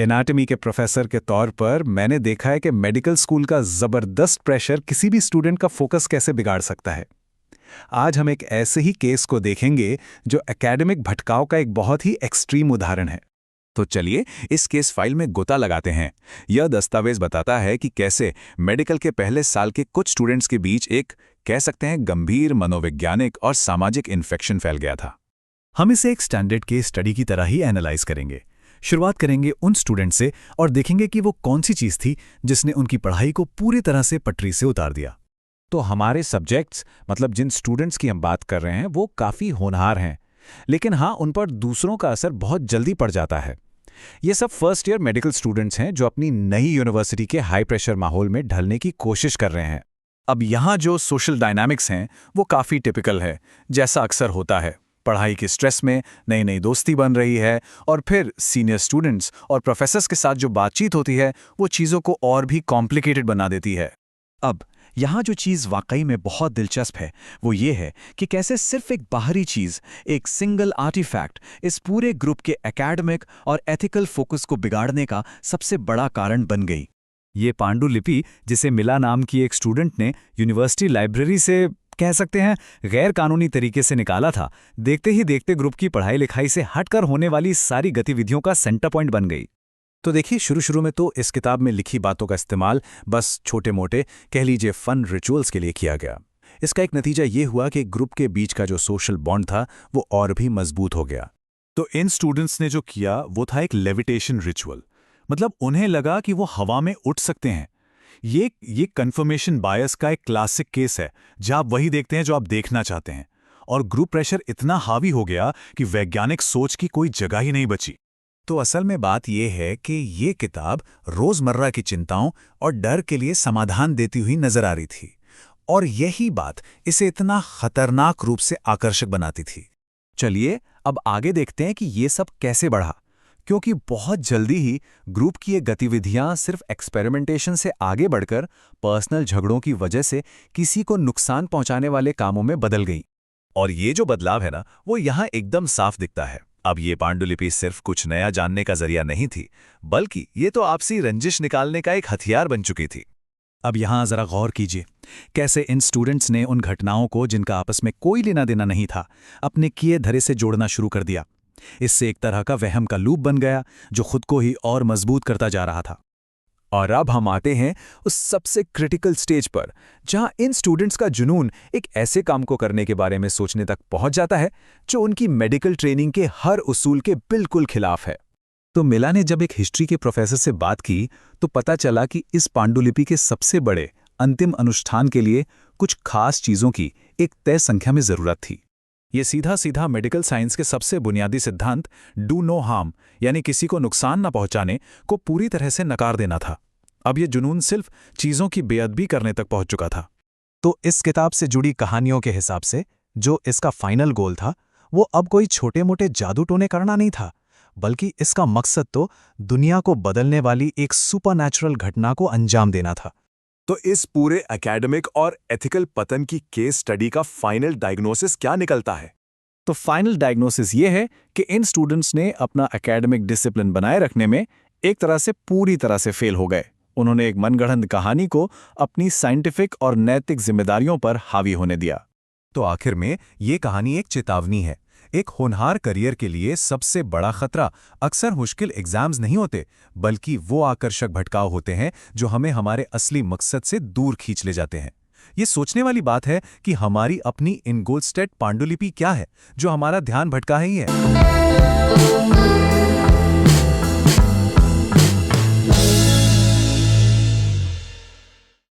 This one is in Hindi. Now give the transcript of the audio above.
एनाटॉमी के प्रोफेसर के तौर पर मैंने देखा है कि मेडिकल स्कूल का ज़बरदस्त प्रेशर किसी भी स्टूडेंट का फोकस कैसे बिगाड़ सकता है। आज हम एक ऐसे ही केस को देखेंगे जो एकेडमिक भटकाव का एक बहुत ही एक्सट्रीम उदाहरण है। तो चलिए इस केस फाइल में गोता लगाते हैं। यह दस्तावेज बताता है कि कैसे मेडिकल के पहले साल के कुछ स्टूडेंट्स के बीच एक कह सकते हैं गंभीर मनोवैज्ञानिक और सामाजिक इन्फेक्शन फैल गया था। हम इसे एक स्टैंडर्ड केस स्टडी की तरह ही एनालाइज करेंगे। शुरुआत करेंगे उन स्टूडेंट से और देखेंगे कि वो कौन सी चीज़ थी जिसने उनकी पढ़ाई को पूरी तरह से पटरी से उतार दिया। तो हमारे सब्जेक्ट्स मतलब जिन स्टूडेंट्स की हम बात कर रहे हैं वो काफ़ी होनहार हैं, लेकिन हाँ उन पर दूसरों का असर बहुत जल्दी पड़ जाता है। ये सब फर्स्ट ईयर मेडिकल स्टूडेंट्स हैं जो अपनी नई यूनिवर्सिटी के हाई प्रेशर माहौल में ढलने की कोशिश कर रहे हैं। अब यहाँ जो सोशल डायनामिक्स हैं वो काफ़ी टिपिकल है, जैसा अक्सर होता है। पढ़ाई के स्ट्रेस में नई नई दोस्ती बन रही है और फिर सीनियर स्टूडेंट्स और प्रोफेसर्स के साथ जो बातचीत होती है वो चीज़ों को और भी कॉम्प्लिकेटेड बना देती है। अब यहाँ जो चीज़ वाकई में बहुत दिलचस्प है वो ये है कि कैसे सिर्फ एक बाहरी चीज़, एक सिंगल आर्टिफैक्ट इस पूरे ग्रुप के एकेडमिक और एथिकल फोकस को बिगाड़ने का सबसे बड़ा कारण बन गई। ये पांडुलिपि जिसे मिला नाम की एक स्टूडेंट ने यूनिवर्सिटी लाइब्रेरी से कह सकते हैं गैर कानूनी तरीके से निकाला था, देखते ही देखते ग्रुप की पढ़ाई लिखाई से हटकर होने वाली सारी गतिविधियों का सेंटर पॉइंट बन गई। तो देखिए, शुरू में तो इस किताब में लिखी बातों का इस्तेमाल बस छोटे मोटे कह लीजिए फन रिचुअल्स के लिए किया गया। इसका एक नतीजा ये हुआ कि ग्रुप के बीच का जो सोशल बॉन्ड था वो और भी मजबूत हो गया। तो इन स्टूडेंट्स ने जो किया वो था एक लेविटेशन रिचुअल, मतलब उन्हें लगा कि वो हवा में उठ सकते हैं। ये कंफर्मेशन बायस का एक क्लासिक केस है, जहां आप वही देखते हैं जो आप देखना चाहते हैं। और ग्रुप प्रेशर इतना हावी हो गया कि वैज्ञानिक सोच की कोई जगह ही नहीं बची। तो असल में बात यह है कि ये किताब रोजमर्रा की चिंताओं और डर के लिए समाधान देती हुई नजर आ रही थी, और यही बात इसे इतना खतरनाक रूप से आकर्षक बनाती थी। चलिए अब आगे देखते हैं कि ये सब कैसे बढ़ा, क्योंकि बहुत जल्दी ही ग्रुप की ये गतिविधियां सिर्फ एक्सपेरिमेंटेशन से आगे बढ़कर पर्सनल झगड़ों की वजह से किसी को नुकसान पहुंचाने वाले कामों में बदल गई। और ये जो बदलाव है ना, वो यहाँ एकदम साफ दिखता है। अब ये पांडुलिपि सिर्फ कुछ नया जानने का जरिया नहीं थी, बल्कि ये तो आपसी रंजिश निकालने का एक हथियार बन चुकी थी। अब यहाँ जरा गौर कीजिए कैसे इन स्टूडेंट्स ने उन घटनाओं को जिनका आपस में कोई लेना देना नहीं था अपने किए धरे से जोड़ना शुरू कर दिया। इससे एक तरह का वहम का लूप बन गया जो खुद को ही और मजबूत करता जा रहा था। और अब हम आते हैं उस सबसे क्रिटिकल स्टेज पर जहां इन स्टूडेंट्स का जुनून एक ऐसे काम को करने के बारे में सोचने तक पहुंच जाता है जो उनकी मेडिकल ट्रेनिंग के हर उसूल के बिल्कुल खिलाफ है। तो मिला ने जब एक हिस्ट्री के प्रोफेसर से बात की तो पता चला कि इस पांडुलिपि के सबसे बड़े अंतिम अनुष्ठान के लिए कुछ खास चीजों की एक तय संख्या में जरूरत थी। ये सीधा सीधा मेडिकल साइंस के सबसे बुनियादी सिद्धांत डू नो हार्म यानी किसी को नुकसान न पहुंचाने को पूरी तरह से नकार देना था। अब ये जुनून सिर्फ चीज़ों की बेअदबी करने तक पहुंच चुका था। तो इस किताब से जुड़ी कहानियों के हिसाब से जो इसका फाइनल गोल था वो अब कोई छोटे मोटे जादू टोने करना नहीं था, बल्कि इसका मकसद तो दुनिया को बदलने वाली एक सुपरनैचुरल घटना को अंजाम देना था। तो इस पूरे एकेडमिक और एथिकल पतन की केस स्टडी का फाइनल डायग्नोसिस क्या निकलता है? तो फाइनल डायग्नोसिस ये है कि इन स्टूडेंट्स ने अपना एकेडमिक डिसिप्लिन बनाए रखने में एक तरह से पूरी तरह से फेल हो गए। उन्होंने एक मनगढ़ंत कहानी को अपनी साइंटिफिक और नैतिक जिम्मेदारियों पर हावी होने दिया। तो आखिर में ये कहानी एक चेतावनी है। एक होनहार करियर के लिए सबसे बड़ा खतरा अक्सर मुश्किल एग्जाम्स नहीं होते, बल्कि वो आकर्षक भटकाव होते हैं जो हमें हमारे असली मकसद से दूर खींच ले जाते हैं। ये सोचने वाली बात है कि हमारी अपनी इनगोल्डस्टेड पांडुलिपि क्या है जो हमारा ध्यान भटका ही है।